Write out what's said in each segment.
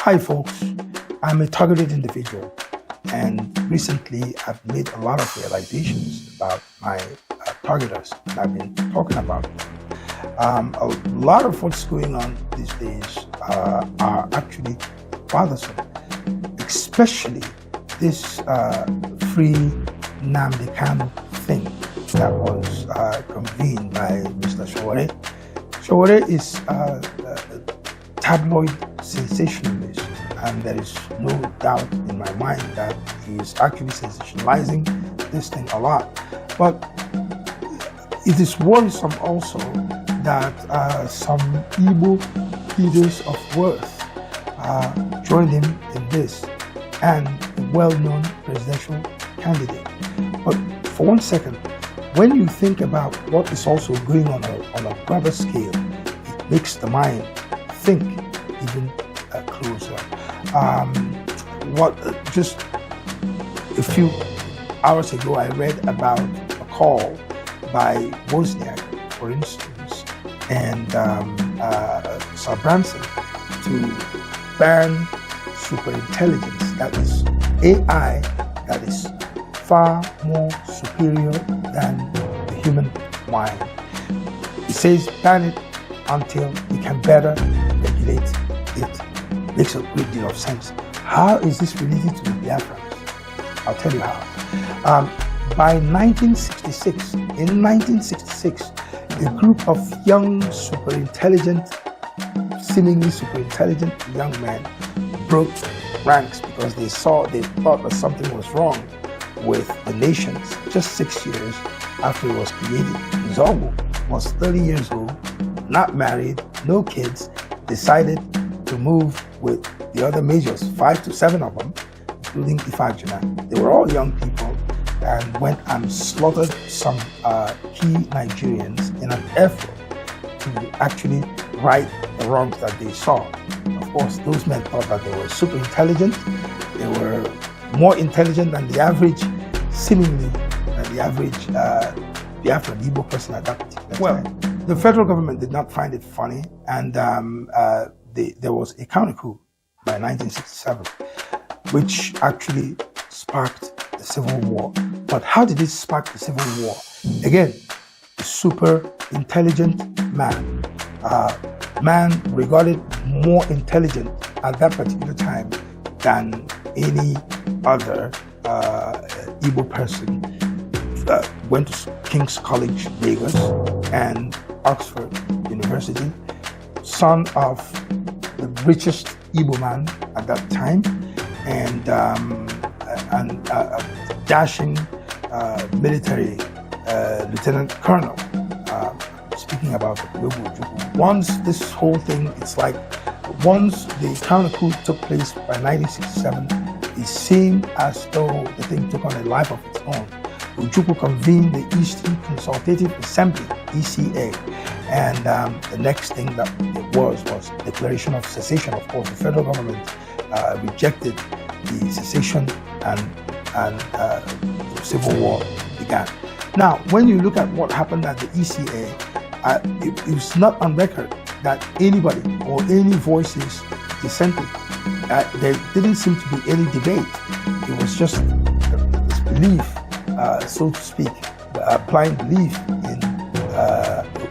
Hi folks, I'm a targeted individual, and recently I've made a lot of realizations about my targeters that I've been talking about. A lot of what's going on these days are actually bothersome, especially this free Nnamdi Kanu thing that was convened by Mr. Sowore. Sowore is a tabloid sensationalist, and there is no doubt in my mind that he is actually sensationalizing this thing a lot. But it is worrisome also that some Igbo leaders of worth joined him in this, and a well-known presidential candidate. But for 1 second, when you think about what is also going on a broader scale, it makes the mind think even closer. Just a few hours ago, I read about a call by Wozniak, for instance, and Sir Branson to ban superintelligence, that is AI, that is far more superior than the human mind. It says ban it until we can better regulate it. Makes a great deal of sense. How is this related to the Biafrans? I'll tell you how. By 1966, in 1966, a group of young, seemingly super intelligent young men broke ranks because they thought that something was wrong with the nations. Just 6 years after it was created, Zogu was 30 years old, not married, no kids, decided to move with the other majors, 5 to 7 of them, including Ifajuna. They were all young people, and went and slaughtered some key Nigerians in an effort to actually right the wrongs that they saw. Of course, those men thought that they were super intelligent. They were more intelligent than the average, seemingly than the average Biafran Igbo person at that particular time. The federal government did not find it funny, and there was a counter coup by 1967, which actually sparked the Civil War. But how did it spark the Civil War? Again, a super intelligent man, man regarded more intelligent at that particular time than any other Igbo person, went to King's College, Lagos, and Oxford University, son of the richest Igbo man at that time, and dashing military lieutenant colonel. Speaking about Ojukwu, once this whole thing, it's like once the counter coup took place by 1967, it seemed as though the thing took on a life of its own. Ojukwu convened the Eastern Consultative Assembly, ECA, and the next thing that it was declaration of secession. Of course, the federal government rejected the secession, and the Civil War began. Now, when you look at what happened at the ECA, it was not on record that anybody or any voices dissented. There didn't seem to be any debate. It was just this belief, so to speak, blind belief in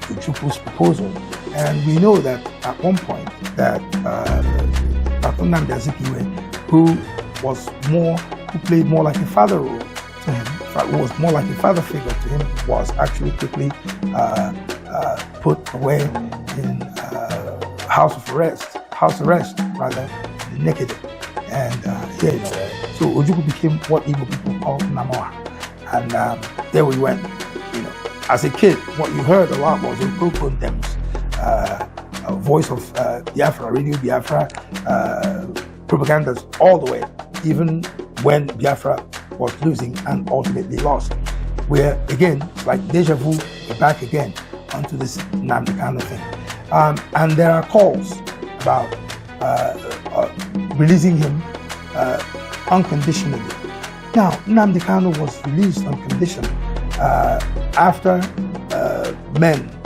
Ojukwu's proposal. And we know that at one point that Dr. Nnamdi Azikiwe, who played more like a father role to him, who was more like a father figure to him, was actually quickly put away in house arrest, naked. And so Ojukwu became what Igbo people call Namoa. And there we went. As a kid, what you heard a lot was Okokontem's voice of Biafra, Radio Biafra, propagandas all the way, even when Biafra was losing and ultimately lost. Where again, it's like deja vu, we're back again onto this Nnamdi Kanu thing. And there are calls about releasing him unconditionally. Now, Nnamdi Kanu was released on condition after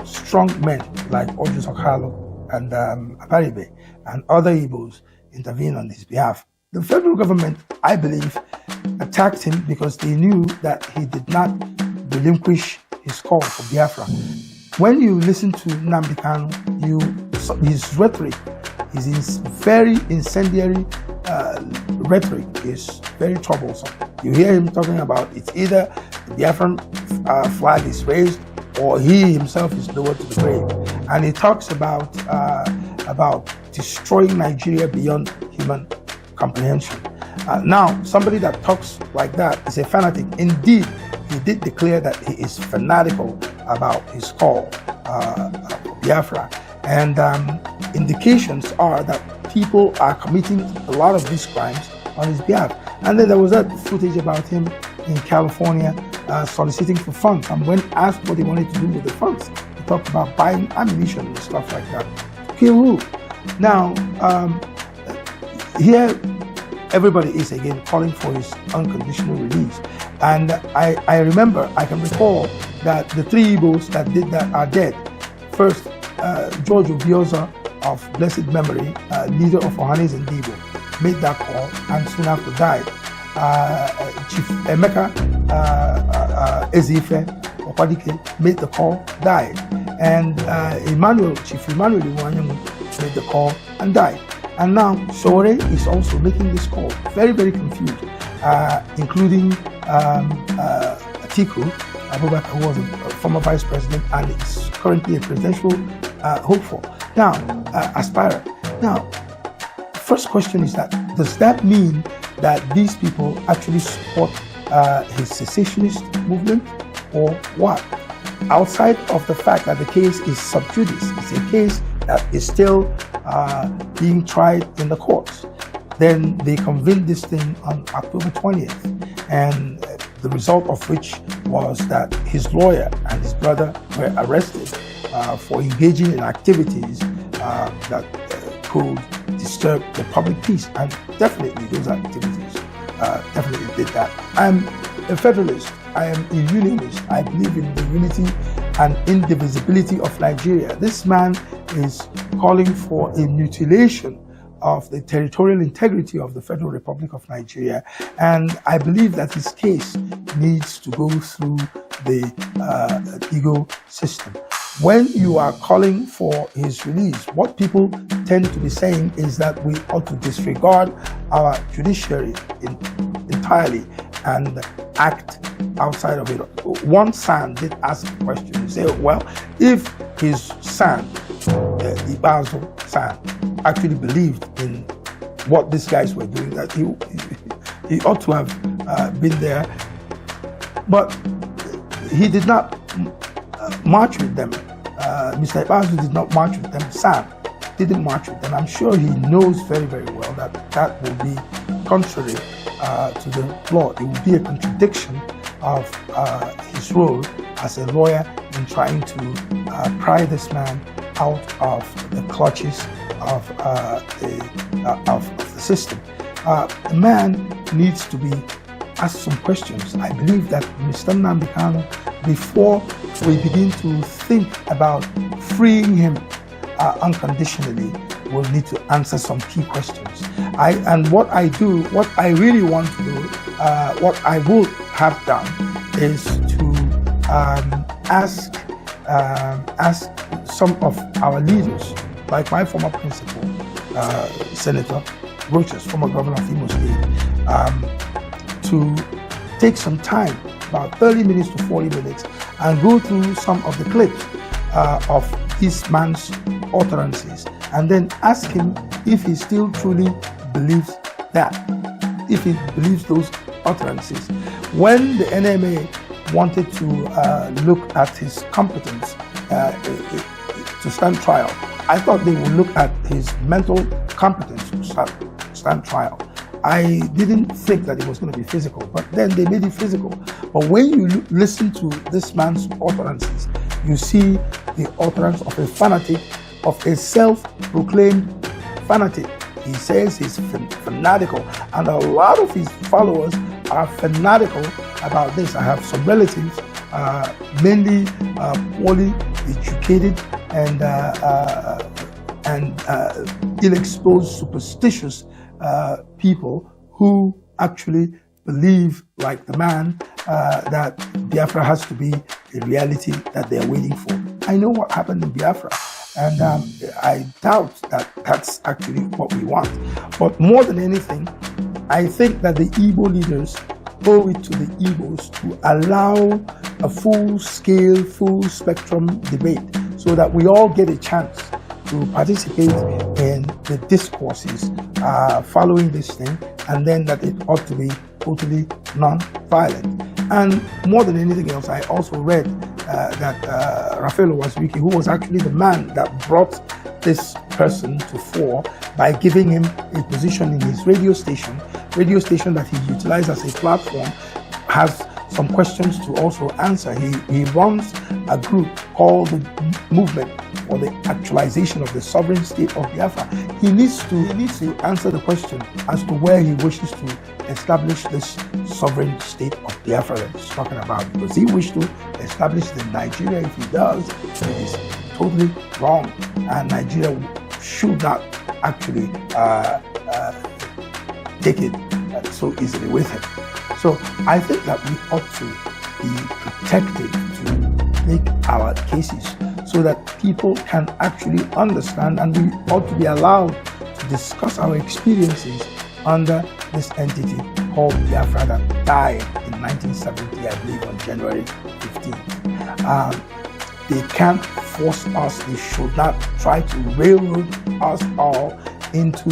strong men like Orji Sokalo and Aparibe and other Igbos intervene on his behalf. The federal government, I believe, attacked him because they knew that he did not relinquish his call for Biafra. When you listen to Nnamdi Kanu, his rhetoric, his very incendiary rhetoric is very troublesome. You hear him talking about it's either the Biafran flag is raised or he himself is lowered to the grave. And he talks about destroying Nigeria beyond human comprehension. Now, somebody that talks like that is a fanatic. Indeed, he did declare that he is fanatical about his call for Biafra. And indications are that people are committing a lot of these crimes on his behalf. And then there was that footage about him in California soliciting for funds. And when asked what he wanted to do with the funds, he talked about buying ammunition and stuff like that. To kill who? Now, here everybody is again calling for his unconditional release. And I remember, I can recall that the three Igbos that did that are dead. First, George Obioza of blessed memory, leader of Ohanes and Igbo, made that call and soon after died. Chief Emeka Ezife Okwadike made the call, died. And Chief Emmanuel Iwanyamu made the call and died. And now Sowore is also making this call, very, very confused, including Atiku Abubakar, who was a former vice president and is currently a presidential hopeful. Now, aspirant. Now, first question is that, does that mean that these people actually support his secessionist movement or what? Outside of the fact that the case is sub judice, it's a case that is still being tried in the courts. Then they convened this thing on October 20th, and the result of which was that his lawyer and his brother were arrested for engaging in activities that could disturb the public peace, and definitely those activities definitely did that. I'm a federalist, I am a unionist, I believe in the unity and indivisibility of Nigeria. This man is calling for a mutilation of the territorial integrity of the Federal Republic of Nigeria, and I believe that his case needs to go through the legal system. When you are calling for his release, what people tend to be saying is that we ought to disregard our judiciary entirely and act outside of it. One son did ask a question. He said, well, if his son, the Basel son, actually believed in what these guys were doing, that he ought to have been there, but he did not march with them. Mr. Ibazu did not march with them. Sam didn't march with them. I'm sure he knows very, very well that that will be contrary to the law. It would be a contradiction of his role as a lawyer in trying to pry this man out of the clutches of the system. The man needs to be asked some questions. I believe that Mr. Nnamdi Kanu, before we begin to think about freeing him unconditionally, will need to answer some key questions. What I really want to do, what I would have done, is to ask some of our leaders, like my former principal, Senator Rochas, former governor of Imo State, to take some time, about 30 minutes to 40 minutes, and go through some of the clips of this man's utterances, and then ask him if he still truly believes that, if he believes those utterances. When the NMA wanted to look at his competence to stand trial, I thought they would look at his mental competence to stand trial. I didn't think that it was going to be physical, but then they made it physical. But when you listen to this man's utterances, you see the utterance of a fanatic, of a self-proclaimed fanatic. He says he's fanatical, and a lot of his followers are fanatical about this. I have some relatives, mainly poorly educated and ill-exposed, superstitious people who actually believe, like the man, that Biafra has to be a reality that they're waiting for. I know what happened in Biafra, and I doubt that that's actually what we want. But more than anything, I think that the Igbo leaders owe it to the Igbos to allow a full-scale, full-spectrum debate so that we all get a chance to participate in the discourses following this thing, and then that it ought to be totally non-violent. And more than anything else, I also read that Raphael Owazurike, who was actually the man that brought this person to fore by giving him a position in his radio station that he utilized as a platform, has some questions to also answer. He runs a group called the Movement for the Actualization of the Sovereign State of Biafra. He needs to answer the question as to where he wishes to establish this sovereign state of Biafra that he's talking about. Does he wish to establish it in Nigeria? If he does, it is totally wrong, and Nigeria should not actually take it so easily with him. So I think that we ought to be protected to make our cases so that people can actually understand, and we ought to be allowed to discuss our experiences under this entity called Biafra that died in 1970, I believe, on January 15th. They can't force us, they should not try to railroad us all into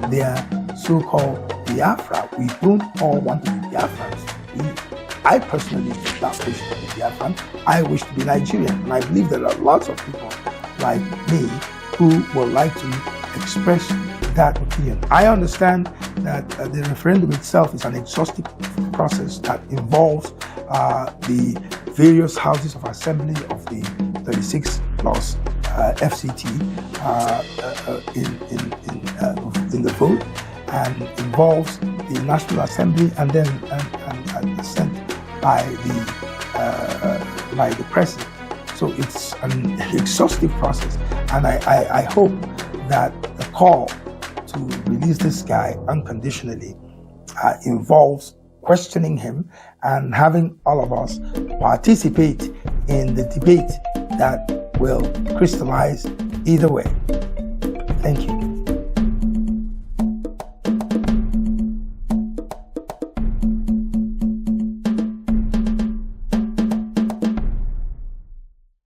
their so-called Biafra. We don't all want to be Biafrans. I personally do not wish to be Biafran. I wish to be Nigerian. And I believe there are lots of people like me who would like to express that opinion. I understand that the referendum itself is an exhaustive process that involves the various houses of assembly of the 36 plus FCT in the vote, and involves the National Assembly and then sent by the President. So it's an exhaustive process, and I hope that the call to release this guy unconditionally involves questioning him and having all of us participate in the debate that will crystallize either way. Thank you.